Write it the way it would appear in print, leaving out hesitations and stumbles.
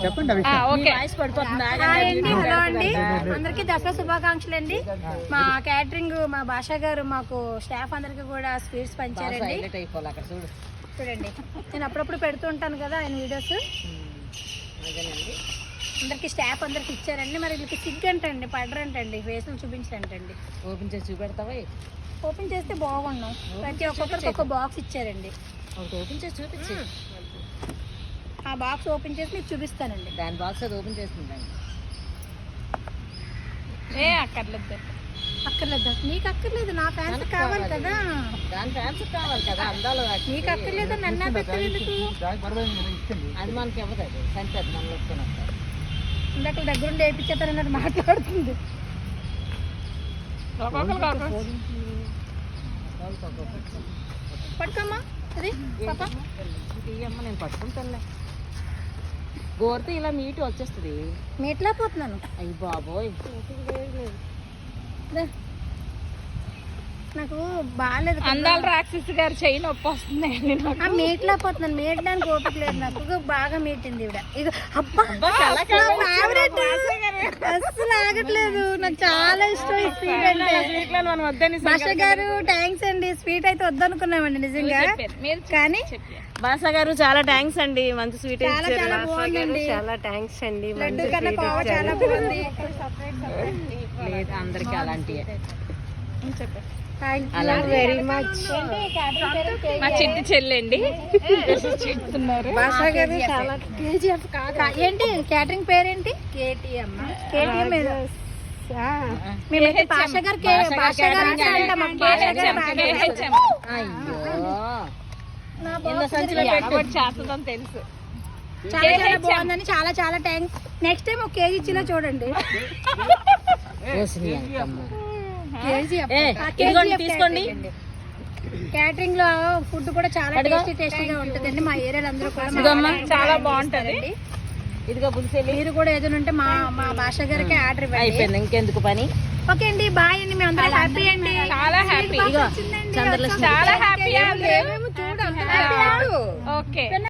చెప్పండి. హలో అండి, అందరికి దసరా శుభాకాంక్షలు అండి. మా క్యాటరింగ్ మా భాషా గారు మాకు స్టాఫ్ అందరికి కూడా స్వీట్స్ పంచారండి. చూడండి, నేను అప్పుడప్పుడు పెడుతూ ఉంటాను కదా ఆయన వీడియోస్. అందరికి స్టాఫ్ అందరికి ఇచ్చారండి. మరి వీళ్ళకి సిగ్గు అంటండి, పడరంటండి, ఫేసులు చూపించారంటండి. ఓపెన్ చేసి చూపెడతావా? ఓపెన్ చేస్తే బాగున్నాం. ప్రతి ఒక్కొక్కరికి ఒక బాక్స్ ఇచ్చారండి. ఓపెన్ చేసి చూపించి ఆ బాక్స్ ఓపెన్ చేసి మీకు చూపిస్తానండి. దాని బాక్స్ అది ఓపెన్ చేస్తుందండి. అక్కర్లేదు, నీకు అక్కర్లేదు, నా ఫ్యాన్స్ కావాలి కదా. దాని ఫ్యాన్స్ కావాలి కదా, అందాలు. నీకు అక్కర్లేదు, నన్ను పెట్టదు ఎందుకు? అది మనకి ఇవ్వదు, అది సంచదు మనం వస్తున్నట్టు. ఇందాక దగ్గరుండి వేయించేస్తారన్నట్టు మాట్లాడుతుంది. పట్టుకోమ్మా అది పాప. అమ్మ నేను పట్టుకుంటానులే. గోరితే ఇలా మీట్ వచ్చేస్తుంది. మీట్లా పోతున్నాను. అయ్యి బాబోయ్, నాకు బాగాలేదు. అందాల రాక్షస్ గారు చెయ్యి నొప్పి వస్తుంది. మీట్లా పోతున్నాను. మీటడానికి ఓపిక లేదు నాకు. బాగా మీటింది ఇవిడ. ఇది అబ్బా అస్సలు ఆగట్లేదు. నాకు చాలా ఇష్టం ఈ స్వీట్ అంటే. భాషా గారు థ్యాంక్స్ అండి. స్వీట్ అయితే వద్దనుకున్నామండి నిజంగా, కానీ భాషా గారు చాలా థ్యాంక్స్ అండి. మంచి స్వీట్ చాలా చాలా బాగుందండి. చాలా థ్యాంక్స్ అండి. లడ్డు కన్నా పావ చాలా బాగుంది. లేదు అందరికి అలాంటివి. Very much. మా చిట్టి చెల్లండి చెప్తున్నారు. భాషా గారు చాలా కేజీఎఫ్ ఏంటి క్యాటరింగ్ పేరేంటి? కేటీఎం. కేటీఎం మేమైతే భాషా గారు భాషా గారు అంటాం. భాషా గారు చేస్తుందని తెలుసు. చాలా చాలా బాగుందని చాలా చాలా థ్యాంక్స్. నెక్స్ట్ టైం ఒక కేజీ ఇచ్చినా చూడండి. తీసుకోండి. క్యాటరింగ్ లో ఫుడ్ కూడా చాలా టేస్టీగా ఉంటుందండి. మా ఏరియాలో అందరూ కూడా చాలా బాగుంటది. ఇదిగో పులిసేలి. మీరు కూడా ఏదైనా ఉంటే మా భాషా గారికి ఆర్డర్ ఇవ్వండి. అయిపోయింది, ఇంకెందుకు పని. ఓకే అండి, బాయ్ అండి. మేము అందరూ హ్యాపీ అండి. చాలా హ్యాపీ. చంద్రలక్ష్మి చాలా హ్యాపీ. చూడండి. ఓకే.